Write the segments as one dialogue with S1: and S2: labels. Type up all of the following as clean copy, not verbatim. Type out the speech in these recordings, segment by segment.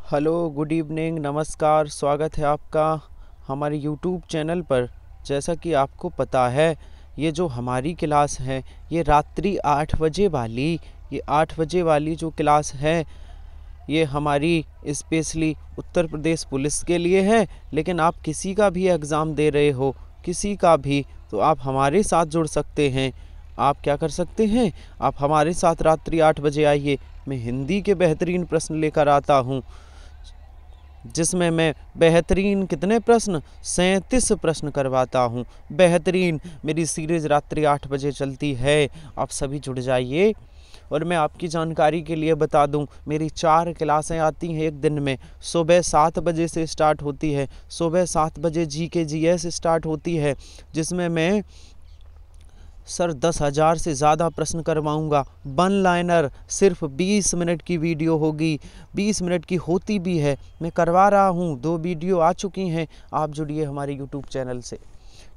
S1: Hello, good evening, नमस्कार। स्वागत है आपका हमारे यूट्यूब चैनल पर। जैसा कि आपको पता है, ये जो हमारी क्लास है ये रात्रि 8 बजे वाली ये 8 बजे वाली जो क्लास है ये हमारी स्पेशली उत्तर प्रदेश पुलिस के लिए है। लेकिन आप किसी का भी एग्ज़ाम दे रहे हो, किसी का भी, तो आप हमारे साथ जुड़ सकते हैं। आप क्या कर सकते हैं, आप हमारे साथ रात्रि 8 बजे आइए। मैं हिंदी के बेहतरीन प्रश्न लेकर आता हूँ, जिसमें मैं बेहतरीन कितने प्रश्न 37 प्रश्न करवाता हूँ। बेहतरीन मेरी सीरीज़ रात्रि 8 बजे चलती है। आप सभी जुड़ जाइए। और मैं आपकी जानकारी के लिए बता दूं, मेरी 4 क्लासें आती हैं एक दिन में। सुबह 7 बजे से स्टार्ट होती है। सुबह 7 बजे जीके जीएस स्टार्ट होती है, जिसमें मैं सर 10,000 से ज़्यादा प्रश्न करवाऊंगा। वन लाइनर सिर्फ 20 मिनट की वीडियो होगी। 20 मिनट की होती भी है, मैं करवा रहा हूँ। 2 वीडियो आ चुकी हैं। आप जुड़िए हमारे यूट्यूब चैनल से,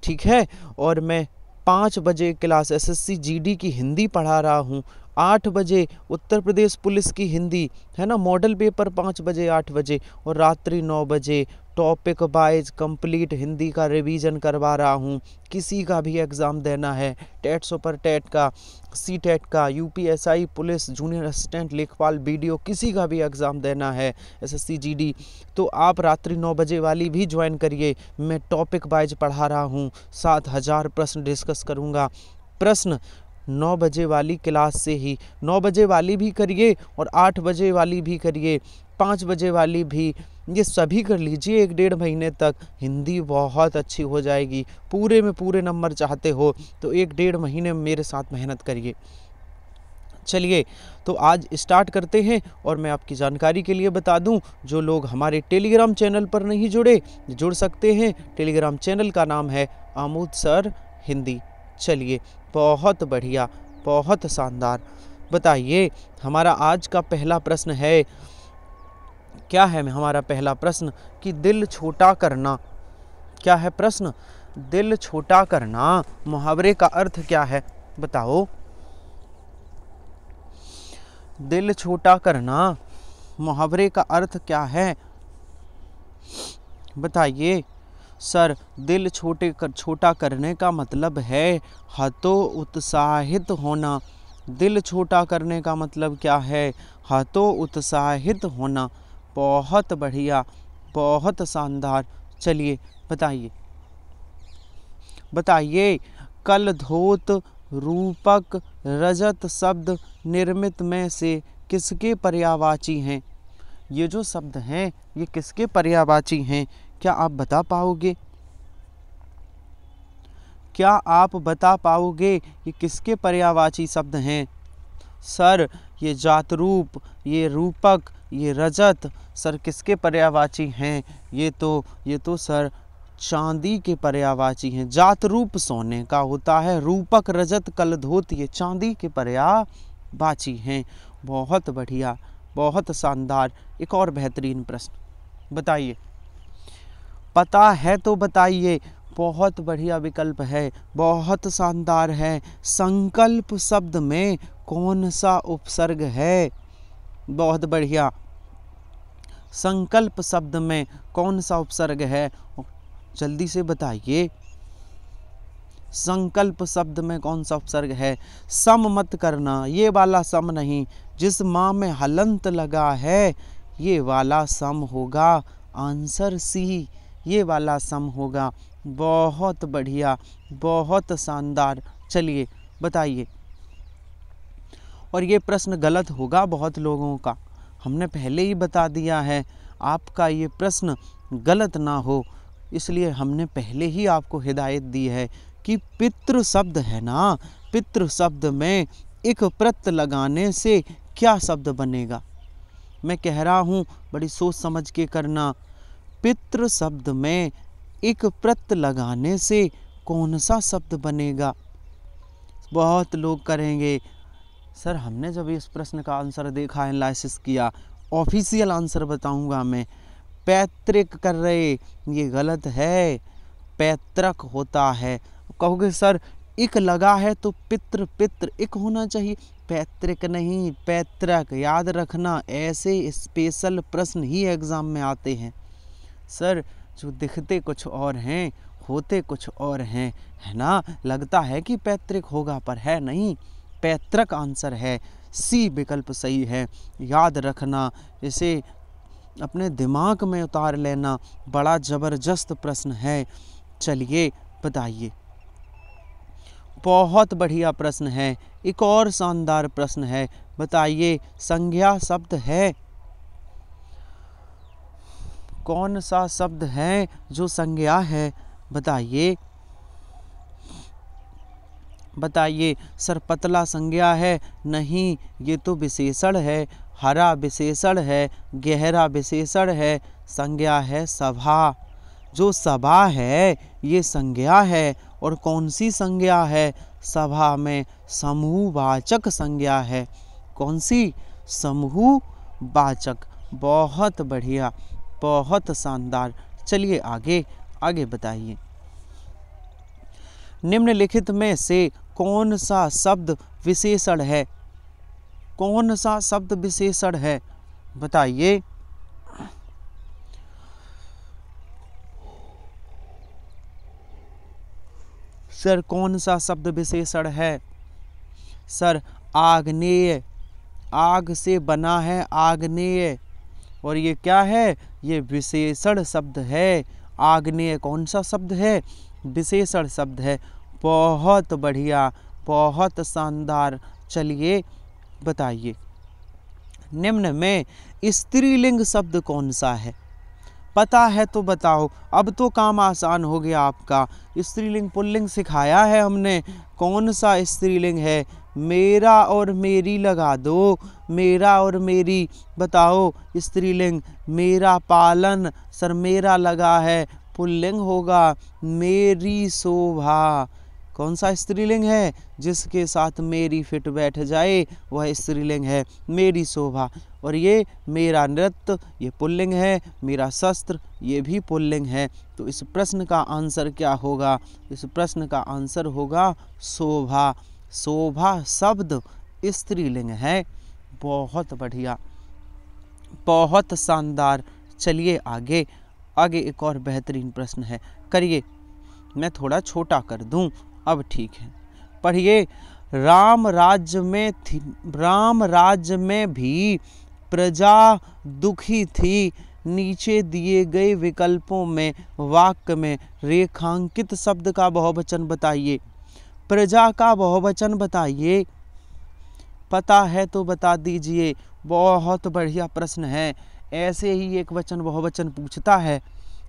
S1: ठीक है। और मैं 5 बजे क्लास एसएससी जीडी की हिंदी पढ़ा रहा हूँ। 8 बजे उत्तर प्रदेश पुलिस की हिंदी है ना, मॉडल पेपर 5 बजे 8 बजे। और रात्रि 9 बजे टॉपिक वाइज कंप्लीट हिंदी का रिवीजन करवा रहा हूँ। किसी का भी एग्ज़ाम देना है, टेट सुपर टेट का, सी टेट का, यूपीएसआई पुलिस जूनियर असिस्टेंट लेखपाल वीडियो, किसी का भी एग्ज़ाम देना है एसएससी जीडी, तो आप रात्रि 9 बजे वाली भी ज्वाइन करिए। मैं टॉपिक वाइज पढ़ा रहा हूँ। 7,000 प्रश्न डिस्कस करूँगा। प्रश्न 9 बजे वाली क्लास से ही, 9 बजे वाली भी करिए और 8 बजे वाली भी करिए, 5 बजे वाली भी, ये सभी कर लीजिए। 1 डेढ़ महीने तक हिंदी बहुत अच्छी हो जाएगी। पूरे में पूरे नंबर चाहते हो तो 1 डेढ़ महीने में मेरे साथ मेहनत करिए। चलिए, तो आज स्टार्ट करते हैं। और मैं आपकी जानकारी के लिए बता दूं, जो लोग हमारे टेलीग्राम चैनल पर नहीं जुड़े, जुड़ सकते हैं। टेलीग्राम चैनल का नाम है आमोद सर हिंदी। चलिए, बहुत बढ़िया, बहुत शानदार। बताइए, हमारा आज का पहला प्रश्न है, क्या है हमारा पहला प्रश्न कि दिल छोटा करना। क्या है प्रश्न? दिल छोटा करना मुहावरे का अर्थ क्या है? बताओ। दिल छोटा करना मुहावरे का अर्थ क्या है? बताइए। सर, दिल छोटा करने का मतलब है हतोत्साहित होना। दिल छोटा करने का मतलब क्या है? हतोत्साहित होना। बहुत बढ़िया, बहुत शानदार। चलिए, बताइए। बताइए, कल धोत रूपक रजत शब्द निर्मित में से किसके पर्यायवाची हैं? ये जो शब्द हैं ये किसके पर्यायवाची हैं? क्या आप बता पाओगे? क्या आप बता पाओगे ये किसके पर्यायवाची शब्द हैं? सर, ये जातरूप, ये रूपक, ये रजत, सर किसके पर्यायवाची हैं? ये तो सर चांदी के पर्यायवाची हैं। जातरूप सोने का होता है, रूपक रजत कलधोत ये चांदी के पर्यायवाची हैं। बहुत बढ़िया, बहुत शानदार। एक और बेहतरीन प्रश्न, बताइए। पता है तो बताइए। बहुत बढ़िया विकल्प है, बहुत शानदार है। संकल्प शब्द में कौन सा उपसर्ग है? बहुत बढ़िया। संकल्प शब्द में कौन सा उपसर्ग है? जल्दी से बताइए। संकल्प शब्द में कौन सा उपसर्ग है? सम मत करना, ये वाला सम नहीं। जिस माँ में हलंत लगा है ये वाला सम होगा। आंसर सी, ये वाला सम होगा। बहुत बढ़िया, बहुत शानदार। चलिए, बताइए। और ये प्रश्न गलत होगा बहुत लोगों का, हमने पहले ही बता दिया है। आपका ये प्रश्न गलत ना हो इसलिए हमने पहले ही आपको हिदायत दी है कि पितृ शब्द है ना, पितृ शब्द में एक प्रत्यय लगाने से क्या शब्द बनेगा? मैं कह रहा हूँ, बड़ी सोच समझ के करना। पितृ शब्द में एक प्रत्यय लगाने से कौन सा शब्द बनेगा? बहुत लोग करेंगे, सर हमने जब इस प्रश्न का आंसर देखा, एनालिसिस किया, ऑफिशियल आंसर बताऊंगा मैं। पैतृक कर रहे, ये गलत है, पैतृक होता है। कहोगे सर इक लगा है तो पितृ पितृ इक होना चाहिए, पैतृक नहीं पैतृक। याद रखना, ऐसे स्पेशल प्रश्न ही एग्जाम में आते हैं। सर जो दिखते कुछ और हैं होते कुछ और हैं, है ना। लगता है कि पैतृक होगा पर है नहीं, पैतृक आंसर है, सी विकल्प सही है। याद रखना, इसे अपने दिमाग में उतार लेना, बड़ा ज़बरदस्त प्रश्न है। चलिए बताइए, बहुत बढ़िया प्रश्न है। एक और शानदार प्रश्न है, बताइए संज्ञा शब्द है, कौन सा शब्द है जो संज्ञा है, बताइए बताइए। सर पतला संज्ञा है, नहीं ये तो विशेषण है। हरा विशेषण है, गहरा विशेषण है, संज्ञा है सभा। जो सभा है ये संज्ञा है, और कौन सी संज्ञा है, सभा में समूहवाचक संज्ञा है। कौन सी, समूहवाचक। बहुत बढ़िया, बहुत शानदार। चलिए आगे आगे बताइए, निम्नलिखित में से कौन सा शब्द विशेषण है, कौन सा शब्द विशेषण है, बताइए। सर कौन सा शब्द विशेषण है, सर आग्नेय, आग से बना है आग्नेय, और ये क्या है, ये विशेषण शब्द है। आग्नेय कौन सा शब्द है, विशेषण शब्द है। बहुत बढ़िया, बहुत शानदार। चलिए बताइए, निम्न में स्त्रीलिंग शब्द कौन सा है, पता है तो बताओ। अब तो काम आसान हो गया आपका, स्त्रीलिंग पुल्लिंग सिखाया है हमने। कौन सा स्त्रीलिंग है, मेरा और मेरी लगा दो, मेरा और मेरी, बताओ स्त्रीलिंग। मेरा पालन, सर मेरा लगा है, पुल्लिंग होगा मेरी शोभा। कौन सा स्त्रीलिंग है, जिसके साथ मेरी फिट बैठ जाए वह स्त्रीलिंग है, मेरी शोभा। और ये मेरा नृत्य, ये पुल्लिंग है, मेरा शस्त्र, ये भी पुल्लिंग है। तो इस प्रश्न का आंसर क्या होगा, इस प्रश्न का आंसर होगा शोभा। शोभा शब्द स्त्रीलिंग है। बहुत बढ़िया, बहुत शानदार। चलिए आगे आगे एक और बेहतरीन प्रश्न है, करिए। मैं थोड़ा छोटा कर दूं, अब ठीक है। पढ़िए, राम राज्य में भी प्रजा दुखी थी। नीचे दिए गए विकल्पों में वाक्य में रेखांकित शब्द का बहुवचन बताइए। प्रजा का बहुवचन बताइए, पता है तो बता दीजिए। बहुत बढ़िया प्रश्न है। ऐसे ही एक वचन बहुवचन पूछता है,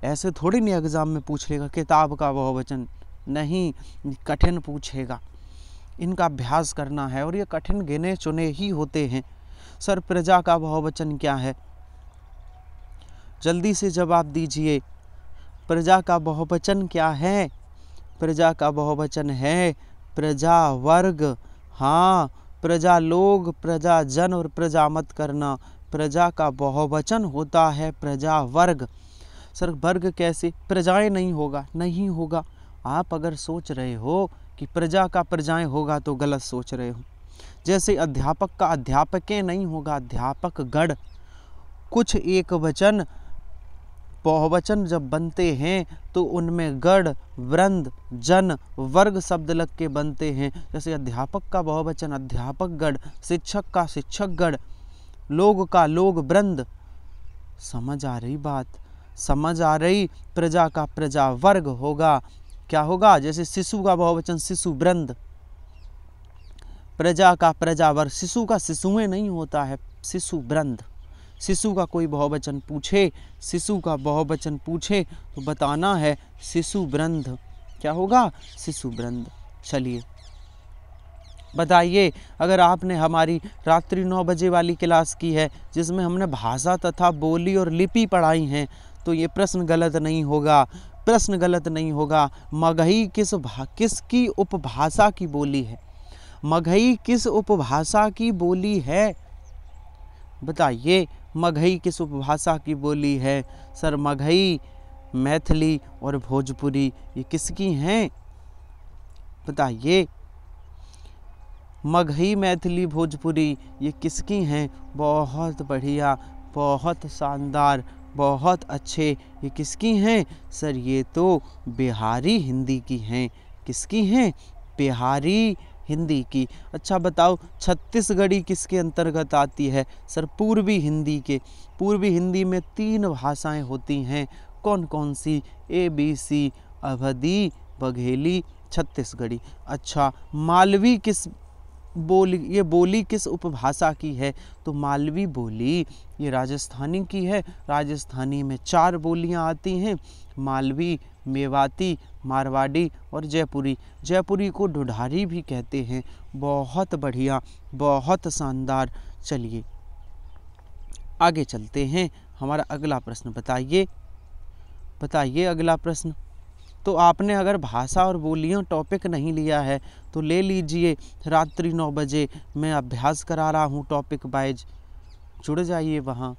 S1: ऐसे थोड़ी नहीं एग्जाम में पूछ लेगा किताब का बहुवचन, नहीं, कठिन पूछेगा। इनका अभ्यास करना है, और ये कठिन गिने चुने ही होते हैं। सर प्रजा का बहुवचन क्या है, जल्दी से जवाब दीजिए। प्रजा का बहुवचन क्या है, प्रजा का बहुवचन है प्रजा वर्ग। हाँ, प्रजा लोग, प्रजा जन और प्रजा मत करना। प्रजा का बहुवचन होता है प्रजा वर्ग। सर वर्ग कैसे, प्रजाएं नहीं होगा, नहीं होगा। आप अगर सोच रहे हो कि प्रजा का प्रजाएं होगा तो गलत सोच रहे हो। जैसे अध्यापक का अध्यापकें नहीं होगा, अध्यापक गण। कुछ एक वचन बहुवचन जब बनते हैं तो उनमें गण, वृंद, जन, वर्ग शब्द लग के बनते हैं। जैसे अध्यापक का बहुवचन अध्यापक गण, शिक्षक का शिक्षक गण, लोग का लोग वृंद। समझ आ रही बात, समझ आ रही। प्रजा का प्रजा वर्ग होगा, क्या होगा, जैसे शिशु का बहुवचन शिशु वृंद, प्रजा का प्रजा वर्ग। शिशु का शिशुएं नहीं होता है, शिशु वृंद। शिशु का कोई बहुवचन पूछे, शिशु का बहुवचन पूछे तो बताना है शिशु वृंद। क्या होगा, शिशु वृंद। चलिए बताइए, अगर आपने हमारी रात्रि 9 बजे वाली क्लास की है जिसमें हमने भाषा तथा बोली और लिपि पढ़ाई हैं, तो ये प्रश्न गलत नहीं होगा, प्रश्न गलत नहीं होगा। मगही किसकी उपभाषा की बोली है, मगही किस उपभाषा की बोली है, बताइए। मगही किस उपभाषा की बोली है, सर मगही मैथिली और भोजपुरी, ये किसकी हैं, बताइए। मगही, मैथिली, भोजपुरी ये किसकी हैं? बहुत बढ़िया, बहुत शानदार, बहुत अच्छे। ये किसकी हैं? सर ये तो बिहारी हिंदी की हैं। किसकी हैं? बिहारी हिंदी की। अच्छा बताओ, छत्तीसगढ़ी किसके अंतर्गत आती है? सर पूर्वी हिंदी के। पूर्वी हिंदी में 3 भाषाएं होती हैं। कौन कौन सी? ABC, अवधी, बघेली, छत्तीसगढ़ी। अच्छा, मालवी किस बोली किस उपभाषा की है? तो मालवी बोली ये राजस्थानी की है। राजस्थानी में 4 बोलियां आती हैं, मालवी, मेवाती, मारवाड़ी और जयपुरी। जयपुरी को ढूढ़ारी भी कहते हैं। बहुत बढ़िया, बहुत शानदार। चलिए आगे चलते हैं। हमारा अगला प्रश्न बताइए। बताइए अगला प्रश्न। तो आपने अगर भाषा और बोलियां टॉपिक नहीं लिया है तो ले लीजिए। रात्रि 9 बजे मैं अभ्यास करा रहा हूँ टॉपिक वाइज, जुड़ जाइए वहाँ।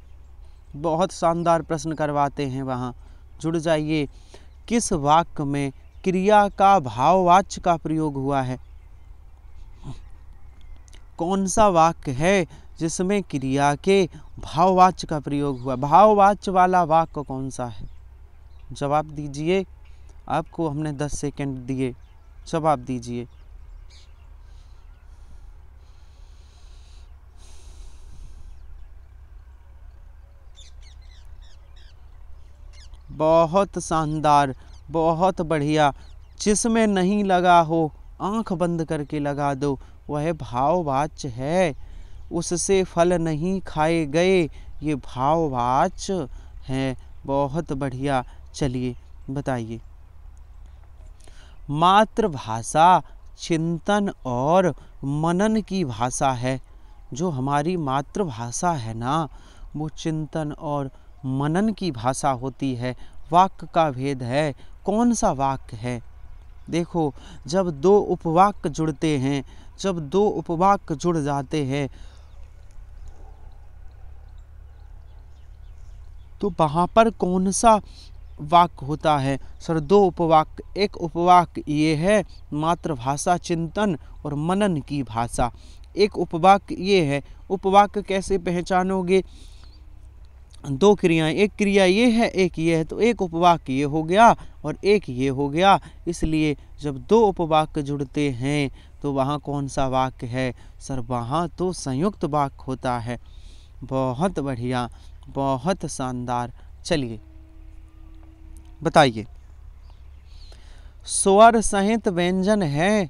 S1: बहुत शानदार प्रश्न करवाते हैं वहाँ, जुड़ जाइए। किस वाक्य में क्रिया का भाववाच्य का प्रयोग हुआ है? कौन सा वाक्य है जिसमें क्रिया के भाववाच्य का प्रयोग हुआ? भाववाच्य वाला वाक्य कौन सा है? जवाब दीजिए। आपको हमने 10 सेकंड दिए, जवाब दीजिए। बहुत शानदार, बहुत बढ़िया। जिसमें नहीं लगा हो आंख बंद करके लगा दो, वह भाववाच्य है। उससे फल नहीं खाए गए, ये भाववाच्य है। बहुत बढ़िया। चलिए बताइए। मातृभाषा चिंतन और मनन की भाषा है। जो हमारी मातृभाषा है ना, वो चिंतन और मनन की भाषा होती है। वाक्य का भेद है। कौन सा वाक्य है? देखो, जब 2 उपवाक्य जुड़ते हैं, जब 2 उपवाक्य जुड़ जाते हैं तो वहाँ पर कौन सा वाक्य होता है? सर 2 उपवाक्य। एक उपवाक्य ये है मातृभाषा चिंतन और मनन की भाषा। एक उपवाक्य ये है। उपवाक्य कैसे पहचानोगे? 2 क्रियाएं, एक क्रिया ये है, एक ये है, तो एक उपवाक्य ये हो गया और एक ये हो गया। इसलिए जब 2 उपवाक्य जुड़ते हैं तो वहाँ कौन सा वाक्य है? सर वहाँ तो संयुक्त वाक्य होता है। बहुत बढ़िया, बहुत शानदार। चलिए बताइए। स्वर सहित व्यंजन है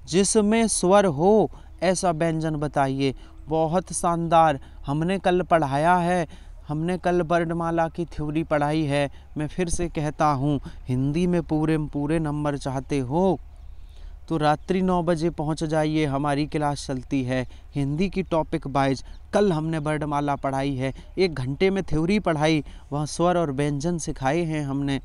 S1: जिसमें स्वर हो, ऐसा व्यंजन बताइए। बहुत शानदार। हमने कल पढ़ाया है, हमने कल वर्णमाला की थ्योरी पढ़ाई है। मैं फिर से कहता हूँ, हिंदी में पूरे नंबर चाहते हो तो रात्रि 9 बजे पहुँच जाइए। हमारी क्लास चलती है हिंदी की टॉपिक वाइज। कल हमने वर्णमाला पढ़ाई है, 1 घंटे में थ्योरी पढ़ाई, वहाँ स्वर और व्यंजन सिखाए हैं हमने।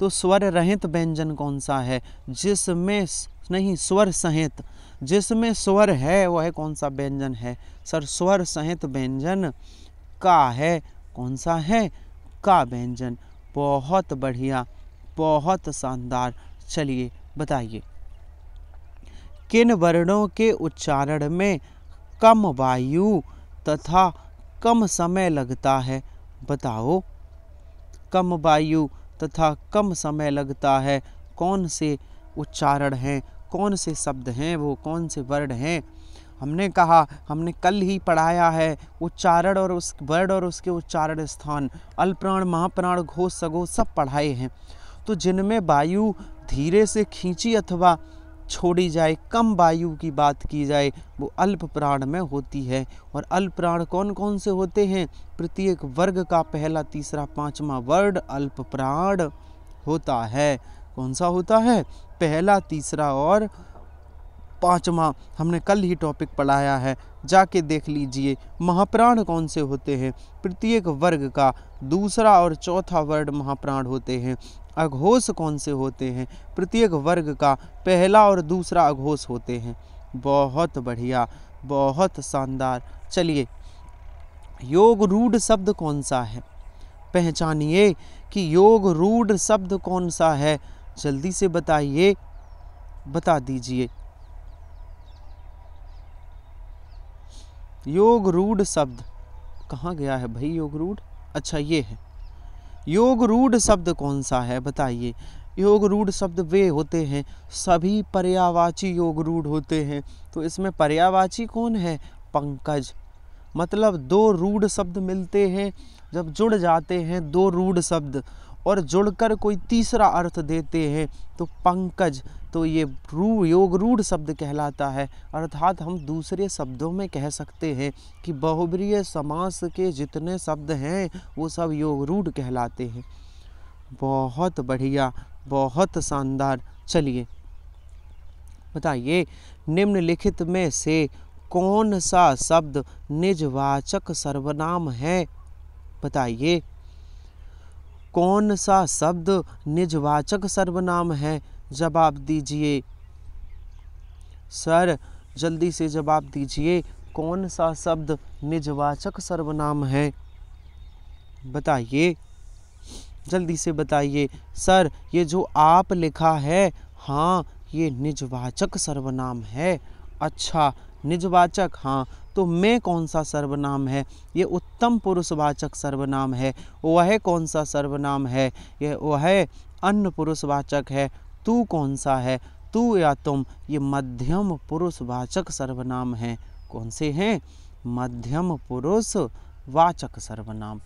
S1: तो स्वर रहित व्यंजन कौन सा है? जिसमें नहीं, स्वर सहित, जिसमें स्वर है वह कौन सा व्यंजन है? सर स्वर सहित व्यंजन का है। कौन सा है? का व्यंजन। बहुत बढ़िया, बहुत शानदार। चलिए बताइए। किन वर्णों के उच्चारण में कम वायु तथा कम समय लगता है? बताओ। कम वायु तथा कम समय लगता है, कौन से उच्चारण हैं, कौन से शब्द हैं, वो कौन से वर्ण हैं? हमने कहा, हमने कल ही पढ़ाया है उच्चारण और उस वर्ड और उसके उच्चारण स्थान, अल्पप्राण, महाप्राण, घोष, सघोष सब पढ़ाए हैं। तो जिनमें वायु धीरे से खींची अथवा छोड़ी जाए, कम वायु की बात की जाए, वो अल्प प्राण में होती है। और अल्प प्राण कौन कौन से होते हैं? प्रत्येक वर्ग का पहला, तीसरा, 5वां वर्ड अल्प प्राण होता है। कौन सा होता है? पहला, तीसरा और 5वां। हमने कल ही टॉपिक पढ़ाया है, जाके देख लीजिए। महाप्राण कौन से होते हैं? प्रत्येक वर्ग का दूसरा और चौथा वर्ड महाप्राण होते हैं। अघोष कौन से होते हैं? प्रत्येक वर्ग का पहला और दूसरा अघोष होते हैं। बहुत बढ़िया, बहुत शानदार। चलिए, योग रूढ़ शब्द कौन सा है? पहचानिए कि योग रूढ़ शब्द कौन सा है, जल्दी से बताइए। बता दीजिए। योग रूढ़ शब्द कहाँ गया है भाई? योग रूढ़, अच्छा ये है। योग रूढ़ शब्द कौन सा है बताइए। योग रूढ़ शब्द वे होते हैं, सभी पर्यायवाची योग रूढ़ होते हैं। तो इसमें पर्यायवाची कौन है? पंकज। मतलब दो रूढ़ शब्द मिलते हैं, जब जुड़ जाते हैं दो रूढ़ शब्द और जुड़कर कोई तीसरा अर्थ देते हैं तो पंकज, तो ये योग रूढ़ शब्द कहलाता है। अर्थात हम दूसरे शब्दों में कह सकते हैं कि बहुब्रीहि समास के जितने शब्द हैं वो सब योग रूढ़ कहलाते हैं। बहुत बढ़िया, बहुत शानदार। चलिए बताइए, निम्नलिखित में से कौन सा शब्द निजवाचक सर्वनाम है? बताइए, कौन सा शब्द निजवाचक सर्वनाम है? जवाब दीजिए सर, जल्दी से जवाब दीजिए। कौन सा शब्द निजवाचक सर्वनाम है? बताइए, जल्दी से बताइए। सर, ये जो आप लिखा है, हाँ ये निजवाचक सर्वनाम है। अच्छा, निजवाचक, हाँ तो मैं कौन सा सर्वनाम है? ये उत्तम पुरुषवाचक सर्वनाम है। वह कौन सा सर्वनाम है? वह अन्य पुरुषवाचक है। तू कौन सा है? तू या तुम, ये मध्यम पुरुषवाचक सर्वनाम है। कौन से हैं? मध्यम पुरुषवाचक सर्वनाम।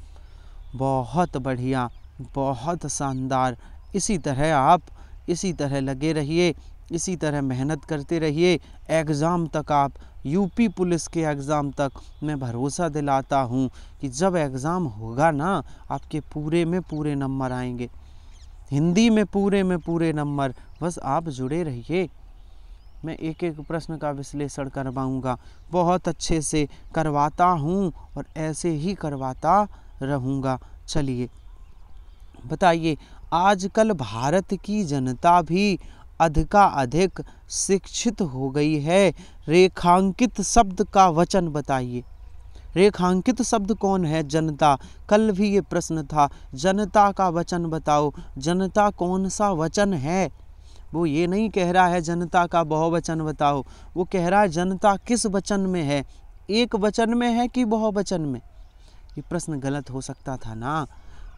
S1: बहुत बढ़िया, बहुत शानदार। इसी तरह आप इसी तरह लगे रहिए, इसी तरह मेहनत करते रहिए। एग्ज़ाम तक आप, यूपी पुलिस के एग्ज़ाम तक मैं भरोसा दिलाता हूँ कि जब एग्ज़ाम होगा ना, आपके पूरे में पूरे नंबर आएंगे, हिंदी में पूरे नंबर। बस आप जुड़े रहिए, मैं एक एक प्रश्न का विश्लेषण करवाऊँगा, बहुत अच्छे से करवाता हूँ और ऐसे ही करवाता रहूँगा। चलिए बताइए, आजकल भारत की जनता भी अधिकाधिक शिक्षित हो गई है। रेखांकित शब्द का वचन बताइए। रेखांकित शब्द कौन है? जनता। कल भी ये प्रश्न था, जनता का वचन बताओ। जनता कौन सा वचन है? वो ये नहीं कह रहा है जनता का बहुवचन बताओ, वो कह रहा है जनता किस वचन में है, एक वचन में है कि बहुवचन में। ये प्रश्न गलत हो सकता था ना,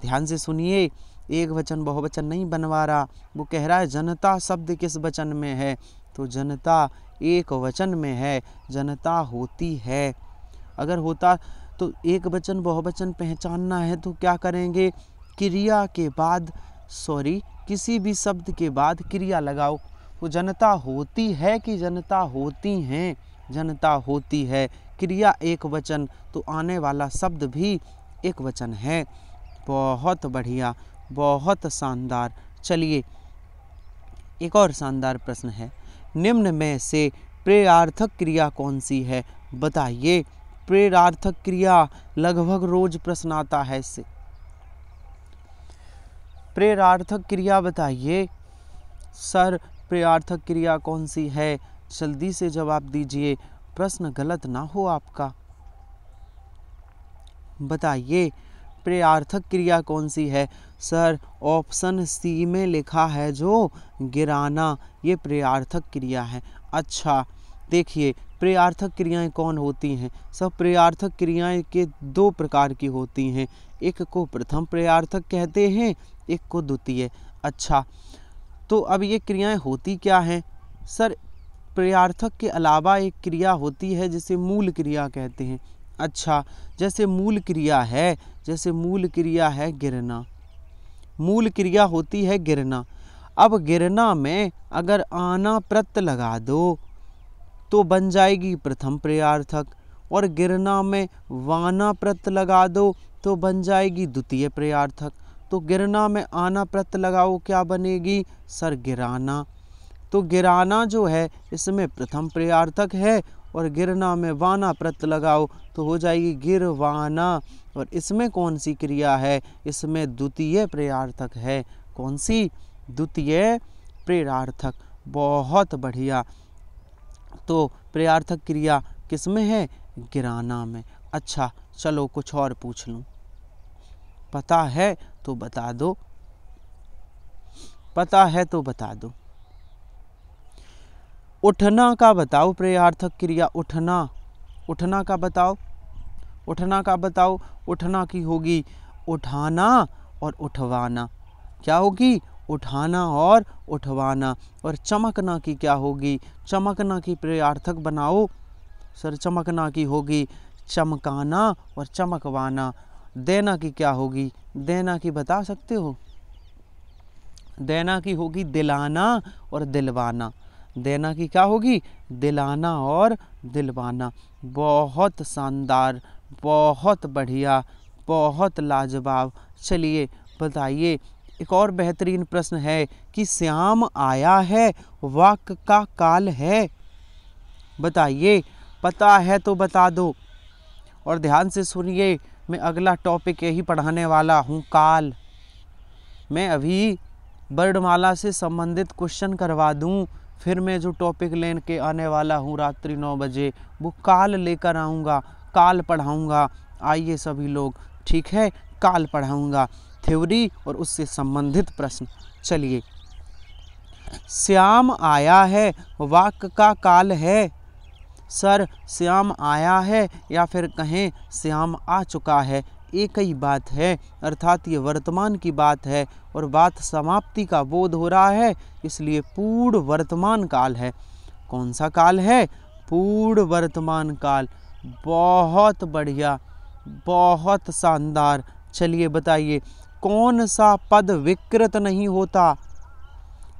S1: ध्यान से सुनिए। एक वचन बहुवचन नहीं बनवा रहा, वो कह रहा है जनता शब्द किस वचन में है, तो जनता एक वचन में है। जनता होती है, अगर होता तो एक वचन बहुवचन पहचानना है तो क्या करेंगे? क्रिया के बाद, किसी भी शब्द के बाद क्रिया लगाओ। वो जनता होती है कि जनता होती हैं? जनता होती है, क्रिया एक वचन, तो आने वाला शब्द भी एक वचन है। बहुत बढ़िया, बहुत शानदार। चलिए एक और शानदार प्रश्न है, निम्न में से प्रेरार्थक क्रिया कौन सी है? बताइए। प्रेरार्थक क्रिया लगभग रोज प्रश्न आता है इससे। प्रेरार्थक क्रिया बताइए सर, प्रेरार्थक क्रिया कौन सी है? जल्दी से जवाब दीजिए, प्रश्न गलत ना हो आपका। बताइए, प्रेरार्थक क्रिया कौन सी है? सर, ऑप्शन सी में लिखा है जो गिराना, ये प्रेरार्थक क्रिया है। अच्छा देखिए, प्रेरार्थक क्रियाएं कौन होती हैं? सब प्रेरार्थक क्रियाएं के दो प्रकार की होती हैं, एक को प्रथम प्रेरार्थक कहते हैं, एक को द्वितीय। अच्छा, तो अब ये क्रियाएं होती क्या हैं? सर, प्रेरार्थक के अलावा एक क्रिया होती है जिसे मूल क्रिया कहते हैं। अच्छा, जैसे मूल क्रिया है गिरना, मूल क्रिया होती है गिरना। अब गिरना में अगर आना प्रत्यय लगा दो तो बन जाएगी प्रथम प्रेरार्थक, और गिरना में वाना प्रत्यय लगा दो तो बन जाएगी द्वितीय प्रेरार्थक। तो गिरना में आना प्रत्यय लगाओ, क्या बनेगी? सर, गिराना। तो गिराना जो है इसमें प्रथम प्रेरार्थक है, और गिरना में वाना प्रत्यय लगाओ तो हो जाएगी गिरवाना। और इसमें कौन सी क्रिया है? इसमें द्वितीय प्रेरार्थक है। कौन सी? द्वितीय प्रेरार्थक। बहुत बढ़िया। तो प्रेरार्थक क्रिया किस में है? गिराना में। अच्छा चलो कुछ और पूछ लूँ, पता है तो बता दो, पता है तो बता दो। उठना का बताओ प्रयार्थक क्रिया। उठना, उठना का बताओ, उठना का बताओ। उठना की होगी उठाना और उठवाना। क्या होगी? उठाना और उठवाना। और चमकना की क्या होगी? चमकना की प्रयार्थक बनाओ सर। चमकना की होगी चमकाना और चमकवाना। देना की क्या होगी? देना की बता सकते हो? देना की होगी दिलाना और दिलवाना। देना की क्या होगी? दिलाना और दिलवाना। बहुत शानदार, बहुत बढ़िया, बहुत लाजवाब। चलिए बताइए, एक और बेहतरीन प्रश्न है कि श्याम आया है वाक्य का काल है। बताइए, पता है तो बता दो। और ध्यान से सुनिए, मैं अगला टॉपिक यही पढ़ाने वाला हूँ, काल। मैं अभी वर्णमाला से संबंधित क्वेश्चन करवा दूँ, फिर मैं जो टॉपिक लेके आने वाला हूँ रात्रि 9 बजे, वो काल लेकर आऊँगा, काल पढ़ाऊँगा। आइए सभी लोग, ठीक है? काल पढ़ाऊँगा, थ्योरी और उससे संबंधित प्रश्न। चलिए, श्याम आया है वाक्य का काल है। सर, श्याम आया है या फिर कहें श्याम आ चुका है, एक ही बात है। अर्थात ये वर्तमान की बात है और बात समाप्ति का बोध हो रहा है, इसलिए पूर्ण वर्तमान काल है। कौन सा काल है? पूर्ण वर्तमान काल। बहुत बढ़िया, बहुत शानदार। चलिए बताइए, कौन सा पद विकृत नहीं होता?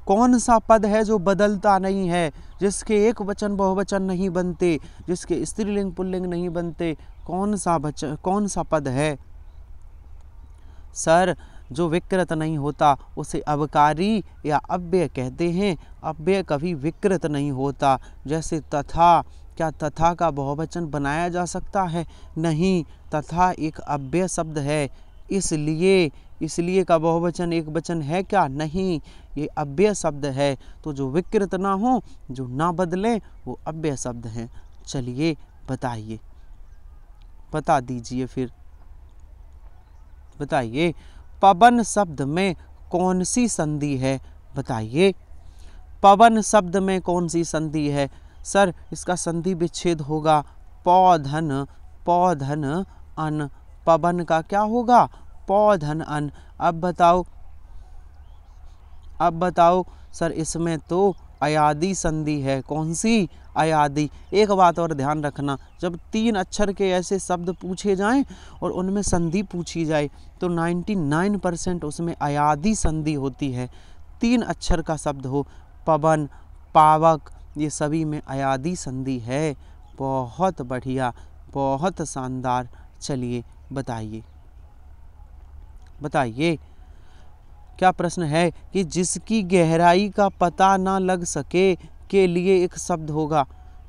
S1: कौन सा पद है जो बदलता नहीं है, जिसके एक वचन बहुवचन नहीं बनते, जिसके स्त्रीलिंग पुल्लिंग नहीं बनते? कौन सा पद है? सर, जो विकृत नहीं होता उसे अवकारी या अव्यय कहते हैं। अव्यय कभी विकृत नहीं होता। जैसे तथा, क्या तथा का बहुवचन बनाया जा सकता है? नहीं, तथा एक अव्यय शब्द है, इसलिए का बहुवचन एक वचन है क्या? नहीं, ये अव्यय शब्द है। तो जो विकृत ना हो, जो ना बदले, वो अव्यय शब्द हैं। चलिए बताइए, बता दीजिए फिर। बताइए, पवन शब्द में कौन सी संधि है? बताइए, पवन शब्द में कौन सी संधि है? सर, इसका संधि विच्छेद होगा पौधन, पौधन अन। पवन का क्या होगा? पौधन अन। अब बताओ सर, इसमें तो अयादी संधि है। कौन सी? अयादी। एक बात और ध्यान रखना, जब 3 अक्षर के ऐसे शब्द पूछे जाएं और उनमें संधि पूछी जाए तो 99% उसमें अयादी संधि होती है। 3 अक्षर का शब्द हो, पवन, पावक, ये सभी में अयादी संधि है। बहुत बढ़िया, बहुत शानदार। चलिए बताइए, बताइए क्या प्रश्न है कि जिसकी गहराई का पता ना लग सके के लिए एक शब्द होगा।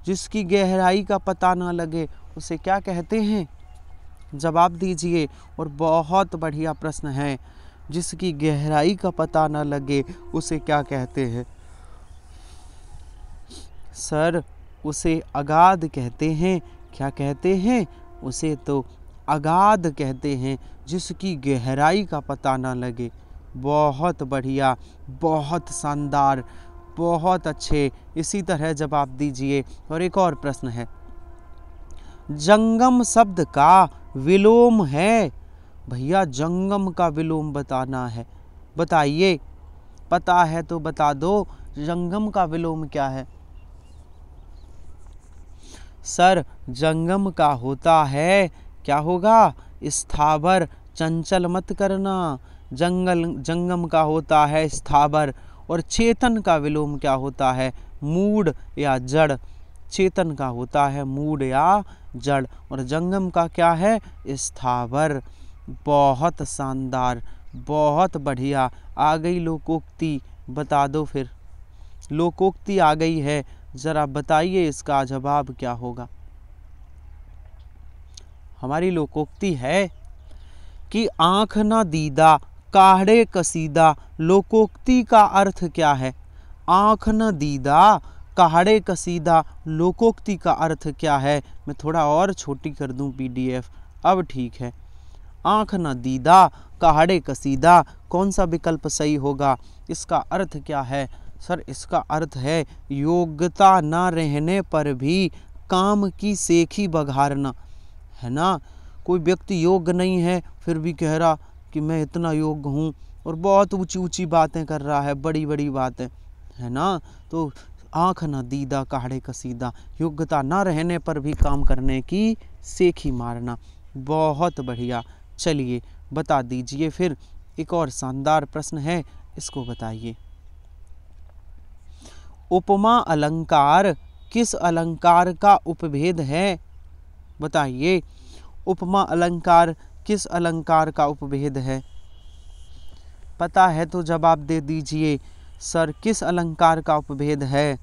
S1: जिसकी गहराई का पता ना लगे उसे क्या कहते हैं? जवाब दीजिए। और बहुत बढ़िया प्रश्न है, जिसकी गहराई का पता ना लगे उसे क्या कहते हैं? सर, उसे अगाध कहते हैं। क्या कहते हैं? उसे तो अगाध कहते हैं, जिसकी गहराई का पता ना लगे। बहुत बढ़िया, बहुत शानदार, बहुत अच्छे। इसी तरह जवाब दीजिए। और एक और प्रश्न है, जंगम शब्द का विलोम है। भैया, जंगम का विलोम बताना है। बताइए, पता है तो बता दो, जंगम का विलोम क्या है? सर, जंगम का होता है, क्या होगा? स्थावर। चंचल मत करना। जंगम का होता है स्थावर। और चेतन का विलोम क्या होता है? मूढ़ या जड़। चेतन का होता है मूढ़ या जड़, और जंगम का क्या है? स्थावर। बहुत शानदार, बहुत बढ़िया। आ गई लोकोक्ति, बता दो फिर। लोकोक्ति आ गई है, जरा बताइए इसका जवाब क्या होगा? हमारी लोकोक्ति है कि आँख न दीदा काढ़े कसीदा। लोकोक्ति का अर्थ क्या है? आँख न दीदा काढ़े कसीदा, लोकोक्ति का अर्थ क्या है? मैं थोड़ा और छोटी कर दूं PDF, अब ठीक है। आँख न दीदा काढ़े कसीदा, कौन सा विकल्प सही होगा? इसका अर्थ क्या है? सर इसका अर्थ है योग्यता न रहने पर भी काम की सेखी बघारना, है ना। कोई व्यक्ति योग्य नहीं है फिर भी कह रहा कि मैं इतना योग्य हूँ, और बहुत ऊंची ऊंची बातें कर रहा है, बड़ी बड़ी बातें, है ना। तो आँख न दीदा काढ़े कसीदा, योग्यता न रहने पर भी काम करने की सेखी मारना। बहुत बढ़िया। चलिए बता दीजिए फिर, एक और शानदार प्रश्न है, इसको बताइए। उपमा अलंकार किस अलंकार का उपभेद है? बताइए, उपमा अलंकार किस अलंकार का उपभेद है? पता है तो जवाब दे दीजिए। सर किस अलंकार का उपभेद है?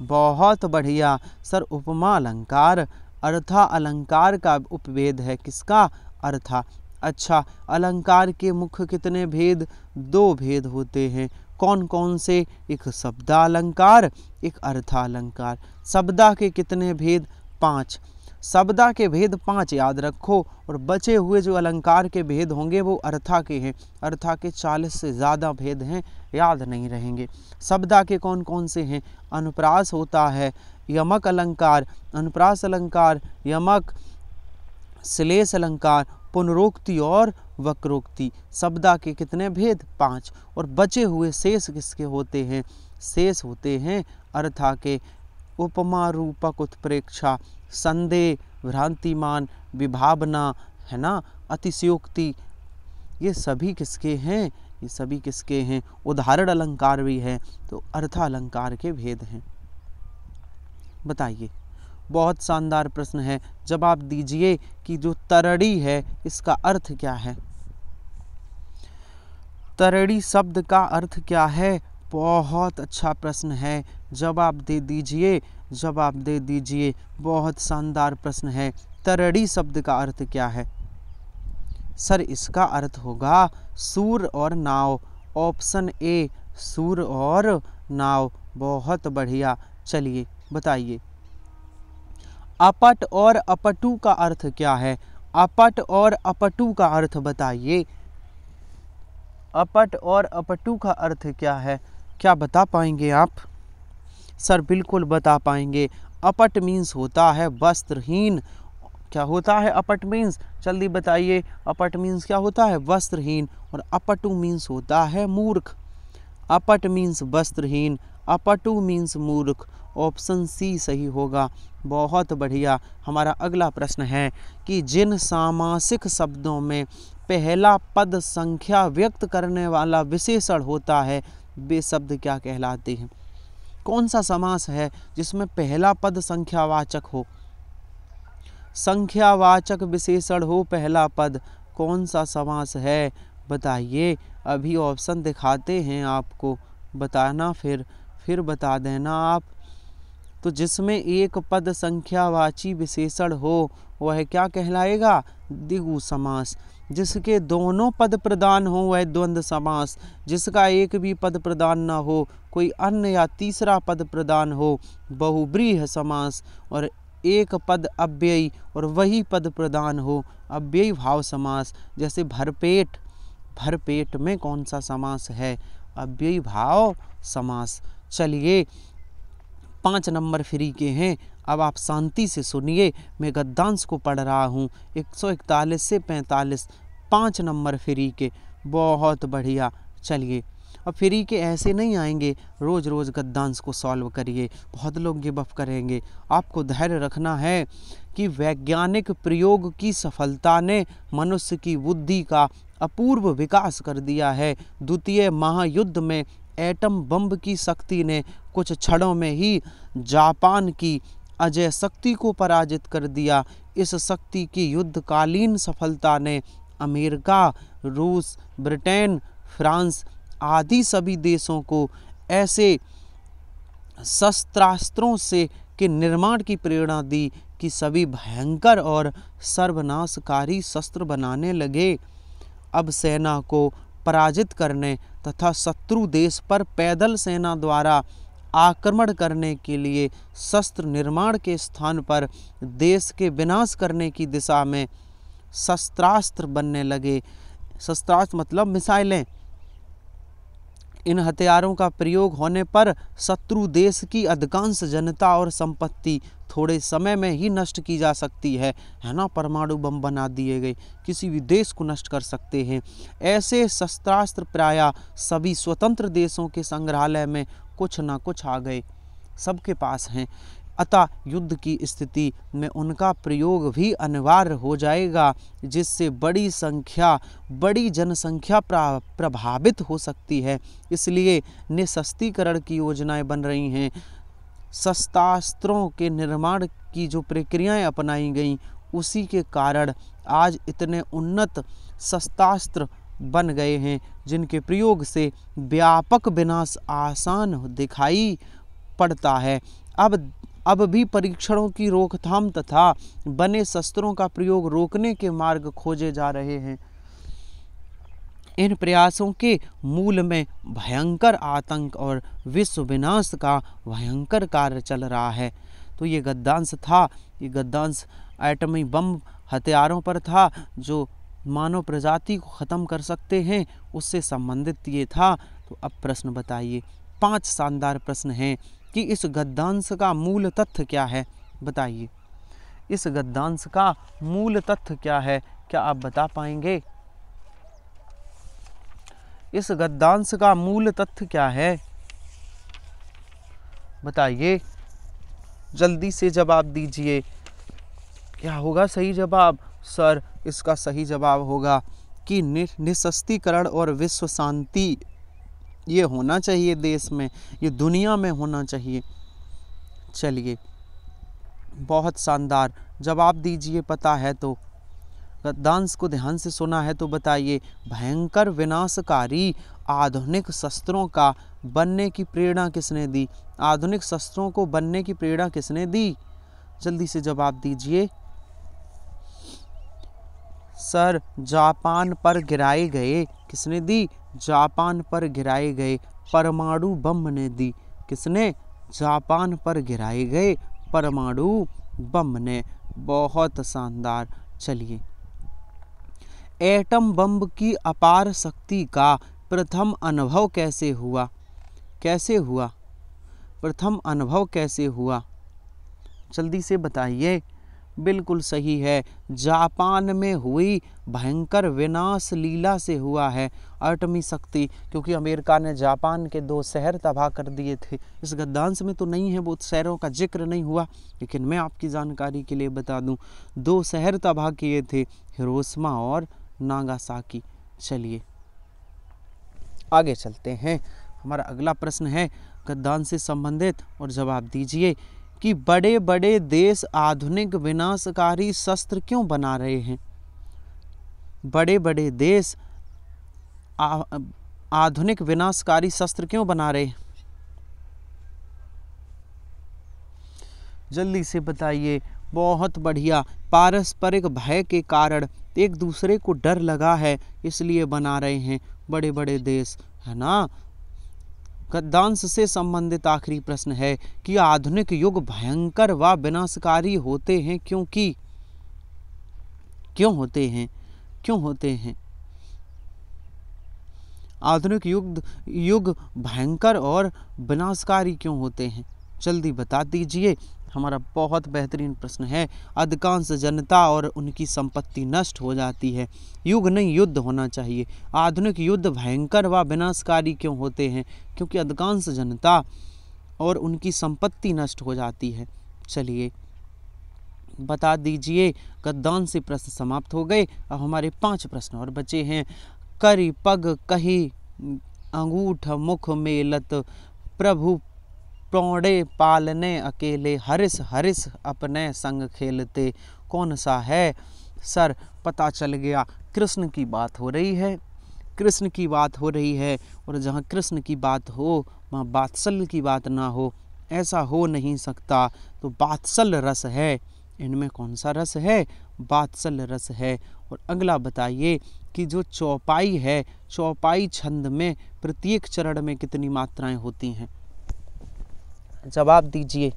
S1: बहुत बढ़िया सर, उपमा अलंकार अर्था अलंकार का उपभेद है। किसका? अर्था। अच्छा, अलंकार के मुख्य कितने भेद? 2 भेद होते हैं। कौन कौन से? एक शब्दालंकार, एक अर्थालंकार। शब्दा के कितने भेद? 5। शब्दा के भेद 5 याद रखो, और बचे हुए जो अलंकार के भेद होंगे वो अर्था के हैं। अर्था के 40 से ज़्यादा भेद हैं, याद नहीं रहेंगे। शब्दा के कौन कौन से हैं? अनुप्रास होता है, यमक अलंकार, अनुप्रास अलंकार, यमक, श्लेष अलंकार, पुनरोक्ति और वक्रोक्ति। शब्दा के कितने भेद? 5। और बचे हुए शेष किसके होते हैं? शेष होते हैं अर्था के। उपमा, रूपक, उत्प्रेक्षा, संदेह, भ्रांतिमान, विभावना, है ना, अतिशयोक्ति, ये सभी किसके हैं? ये सभी किसके हैं? उदाहरण अलंकार भी है, तो अर्थालंकार के भेद हैं। बताइए, बहुत शानदार प्रश्न है। जवाब दीजिए कि जो तरड़ी है इसका अर्थ क्या है? तरड़ी शब्द का अर्थ क्या है? बहुत अच्छा प्रश्न है, जवाब दे दीजिए, जवाब दे दीजिए। बहुत शानदार प्रश्न है। तरड़ी शब्द का अर्थ क्या है? सर इसका अर्थ होगा सूर और नाव। ऑप्शन ए, सूर और नाव। बहुत बढ़िया। चलिए बताइए, अपट और अपटू का अर्थ क्या है? अपट और अपटू का अर्थ बताइए। अपट और अपटू का अर्थ क्या है? क्या बता पाएंगे आप? सर बिल्कुल बता पाएंगे। अपट मीन्स होता है वस्त्रहीन। क्या होता है अपट मीन्स? जल्दी बताइए। अपट मीन्स क्या होता है? वस्त्रहीन। और अपटू मीन्स होता है मूर्ख। अपट मीन्स वस्त्रहीन, अपटू मीन्स मूर्ख। ऑप्शन सी सही होगा। बहुत बढ़िया। हमारा अगला प्रश्न है कि जिन सामासिक शब्दों में पहला पद संख्या व्यक्त करने वाला विशेषण होता है वे शब्द क्या कहलाते हैं? कौन सा समास है जिसमें पहला पद संख्यावाचक हो? संख्यावाचक विशेषण हो पहला पद, कौन सा समास है? बताइए। अभी ऑप्शन दिखाते हैं आपको, बताना फिर बता देना आप। तो जिसमें एक पद संख्यावाची विशेषण हो वह क्या कहलाएगा? द्विगु समास। जिसके दोनों पद प्रदान हो वह द्वंद्व समास। जिसका एक भी पद प्रदान न हो, कोई अन्य या तीसरा पद प्रदान हो, बहुब्रीहि समास। और एक पद अव्ययी और वही पद प्रदान हो, अव्ययी भाव समास। जैसे भरपेट, भरपेट में कौन सा समास है? अव्ययी भाव समास। चलिए 5 नंबर फ्री के हैं। अब आप शांति से सुनिए, मैं गद्यांश को पढ़ रहा हूँ। 141 से 45 5 नंबर फ्री के। बहुत बढ़िया। चलिए, अब फ्री के ऐसे नहीं आएंगे, रोज़ रोज़ गद्यांश को सॉल्व करिए, बहुत लोग गिव अप करेंगे। आपको धैर्य रखना है कि वैज्ञानिक प्रयोग की सफलता ने मनुष्य की बुद्धि का अपूर्व विकास कर दिया है। द्वितीय महायुद्ध में एटम बम की शक्ति ने कुछ क्षणों में ही जापान की अजय शक्ति को पराजित कर दिया। इस शक्ति की युद्धकालीन सफलता ने अमेरिका, रूस, ब्रिटेन, फ्रांस आदि सभी देशों को ऐसे शस्त्रास्त्रों से के निर्माण की प्रेरणा दी कि सभी भयंकर और सर्वनाशकारी शस्त्र बनाने लगे। अब सेना को पराजित करने तथा शत्रु देश पर पैदल सेना द्वारा आक्रमण करने के लिए शस्त्र निर्माण के स्थान पर देश के विनाश करने की दिशा में शस्त्रास्त्र बनने लगे। शस्त्रास्त्र मतलब मिसाइलें। इन हथियारों का प्रयोग होने पर शत्रु देश की अधिकांश जनता और संपत्ति थोड़े समय में ही नष्ट की जा सकती है ना। परमाणु बम बना दिए गए, किसी भी देश को नष्ट कर सकते हैं। ऐसे शस्त्रास्त्र प्रायः सभी स्वतंत्र देशों के संग्रहालय में कुछ न कुछ आ गए, सबके पास हैं। अतः युद्ध की स्थिति में उनका प्रयोग भी अनिवार्य हो जाएगा, जिससे बड़ी जनसंख्या प्रभावित हो सकती है। इसलिए निशस्त्रीकरण की योजनाएं बन रही हैं। शस्त्रास्त्रों के निर्माण की जो प्रक्रियाएं अपनाई गई, उसी के कारण आज इतने उन्नत शस्त्रास्त्र बन गए हैं, जिनके प्रयोग से व्यापक विनाश आसान दिखाई पड़ता है। अब भी परीक्षणों की रोकथाम तथा बने शस्त्रों का प्रयोग रोकने के मार्ग खोजे जा रहे हैं। इन प्रयासों के मूल में भयंकर आतंक और विश्व विनाश का भयंकर कार्य चल रहा है। तो ये गद्यांश था, ये गद्यांश एटमी बम हथियारों पर था जो मानव प्रजाति को ख़त्म कर सकते हैं, उससे संबंधित ये था। तो अब प्रश्न बताइए, 5 शानदार प्रश्न हैं कि इस गद्यांश का मूल तथ्य क्या है, बताइए। इस गद्यांश का मूल तथ्य क्या है, क्या आप बता पाएंगे? इस गद्यांश का मूल तथ्य क्या है, बताइए, जल्दी से जवाब दीजिए। क्या होगा सही जवाब? सर, इसका सही जवाब होगा कि निशस्त्रीकरण और विश्व शांति ये होना चाहिए देश में, ये दुनिया में होना चाहिए। चलिए, बहुत शानदार, जवाब दीजिए पता है तो। गद्यांश को ध्यान से सुना है तो बताइए। भयंकर विनाशकारी आधुनिक शस्त्रों का बनने की प्रेरणा किसने दी? आधुनिक शस्त्रों को बनने की प्रेरणा किसने दी? जल्दी से जवाब दीजिए। सर, जापान पर गिराए गए, किसने दी? जापान पर गिराए गए परमाणु बम ने दी। किसने? जापान पर गिराए गए परमाणु बम ने। बहुत शानदार। चलिए, एटम बम की अपार शक्ति का प्रथम अनुभव कैसे हुआ? कैसे हुआ? प्रथम अनुभव कैसे हुआ? जल्दी से बताइए। बिल्कुल सही है, जापान में हुई भयंकर विनाश लीला से हुआ है एटमी शक्ति, क्योंकि अमेरिका ने जापान के 2 शहर तबाह कर दिए थे। इस गद्यांश में तो नहीं है, वो शहरों का जिक्र नहीं हुआ, लेकिन मैं आपकी जानकारी के लिए बता दूं, 2 शहर तबाह किए थे, हिरोशिमा और नागासाकी। चलिए आगे चलते हैं। हमारा अगला प्रश्न है गद्यांश से संबंधित, और जवाब दीजिए कि बड़े बड़े देश आधुनिक विनाशकारी शस्त्र क्यों बना रहे हैं? बड़े बड़े देश आधुनिक विनाशकारी शस्त्र क्यों बना रहे हैं? जल्दी से बताइए। बहुत बढ़िया, पारस्परिक भय के कारण एक दूसरे को डर लगा है, इसलिए बना रहे हैं बड़े बड़े देश, है ना। गद्यांश से संबंधित आखिरी प्रश्न है कि आधुनिक युग भयंकर व विनाशकारी होते हैं क्योंकि क्यों होते हैं? क्यों होते हैं? आधुनिक युग भयंकर और विनाशकारी क्यों होते हैं? जल्दी बता दीजिए। हमारा बहुत बेहतरीन प्रश्न है। अधिकांश जनता और उनकी संपत्ति नष्ट हो जाती है। युग नहीं, युद्ध होना चाहिए। आधुनिक युद्ध भयंकर व विनाशकारी क्यों होते हैं? क्योंकि अधिकांश जनता और उनकी संपत्ति नष्ट हो जाती है। चलिए बता दीजिए। गद्यांश से प्रश्न समाप्त हो गए। अब हमारे 5 प्रश्न और बचे हैं। करी पग कही अंगूठ मुख मेलत, प्रभु प्रौढ़े पालने अकेले, हरिस हरिस अपने संग खेलते। कौन सा है? सर, पता चल गया, कृष्ण की बात हो रही है। कृष्ण की बात हो रही है, और जहाँ कृष्ण की बात हो वहाँ वात्सल्य की बात ना हो, ऐसा हो नहीं सकता। तो वात्सल्य रस है। इनमें कौन सा रस है? वात्सल्य रस है। और अगला बताइए कि जो चौपाई है, चौपाई छंद में प्रत्येक चरण में कितनी मात्राएं होती हैं? जवाब दीजिए।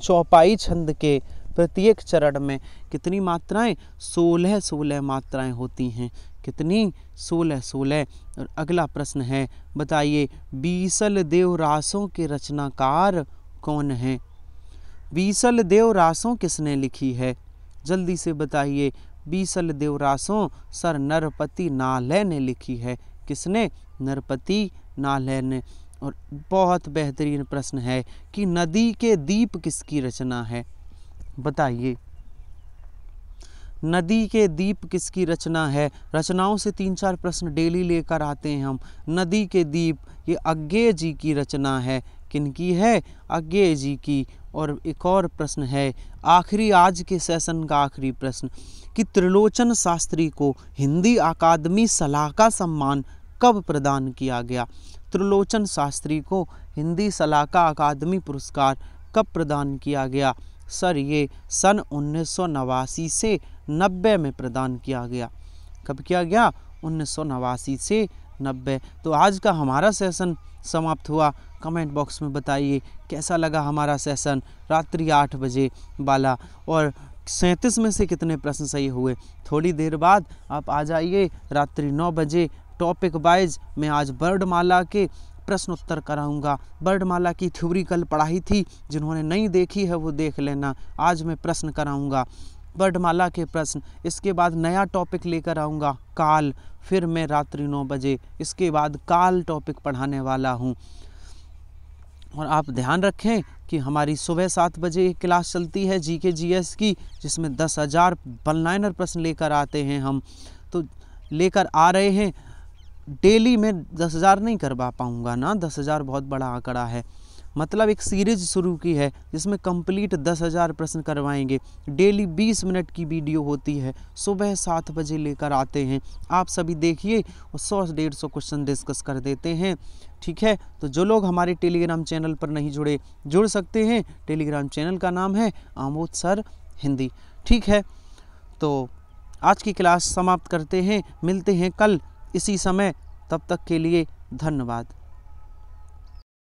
S1: चौपाई छंद के प्रत्येक चरण में कितनी मात्राएं? 16 मात्राएं होती हैं। कितनी? 16। और अगला प्रश्न है, बताइए बीसल देव रासों के रचनाकार कौन हैं? बीसल देव रासों किसने लिखी है? जल्दी से बताइए। बीसल देव रासों सर नरपति नालय ने लिखी है। किसने? नरपति नालय ने। और बहुत बेहतरीन प्रश्न है कि नदी के दीप किसकी रचना है? बताइए नदी के दीप किसकी रचना है? रचनाओं से 3-4 प्रश्न डेली लेकर आते हैं हम। नदी के दीप ये अज्ञेय जी की रचना है। किनकी है? अज्ञेय जी की। और एक और प्रश्न है, आखिरी आज के सेशन का आखिरी प्रश्न, कि त्रिलोचन शास्त्री को हिंदी अकादमी सलाहकार सम्मान कब प्रदान किया गया? त्रिलोचन शास्त्री को हिंदी सलाहकार अकादमी पुरस्कार कब प्रदान किया गया? सर ये सन 1989 से 90 में प्रदान किया गया। कब किया गया? 1989 से 90। तो आज का हमारा सेशन समाप्त हुआ। कमेंट बॉक्स में बताइए कैसा लगा हमारा सेशन रात्रि 8 बजे वाला, और 37 में से कितने प्रश्न सही हुए। थोड़ी देर बाद आप आ जाइए रात्रि 9 बजे। टॉपिक वाइज मैं आज वर्णमाला के प्रश्न उत्तर कराऊंगा। वर्णमाला की थ्योरी कल पढ़ाई थी, जिन्होंने नहीं देखी है वो देख लेना। आज मैं प्रश्न कराऊंगा वर्णमाला के प्रश्न। इसके बाद नया टॉपिक लेकर आऊँगा काल, फिर मैं रात्रि 9 बजे इसके बाद काल टॉपिक पढ़ाने वाला हूँ। और आप ध्यान रखें कि हमारी सुबह 7 बजे एक क्लास चलती है जीके जीएस की, जिसमें 10,000 वन लाइनर प्रश्न लेकर आते हैं हम। तो लेकर आ रहे हैं डेली। में 10,000 नहीं करवा पाऊँगा ना, 10,000 बहुत बड़ा आंकड़ा है। मतलब एक सीरीज शुरू की है जिसमें कंप्लीट 10,000 प्रश्न करवाएंगे। डेली 20 मिनट की वीडियो होती है, सुबह 7 बजे लेकर आते हैं। आप सभी देखिए और 100-150 क्वेश्चन डिस्कस कर देते हैं। ठीक है, तो जो लोग हमारे टेलीग्राम चैनल पर नहीं जुड़े, जुड़ सकते हैं। टेलीग्राम चैनल का नाम है आमोद सर हिंदी। ठीक है, तो आज की क्लास समाप्त करते हैं। मिलते हैं कल इसी समय। तब तक के लिए धन्यवाद।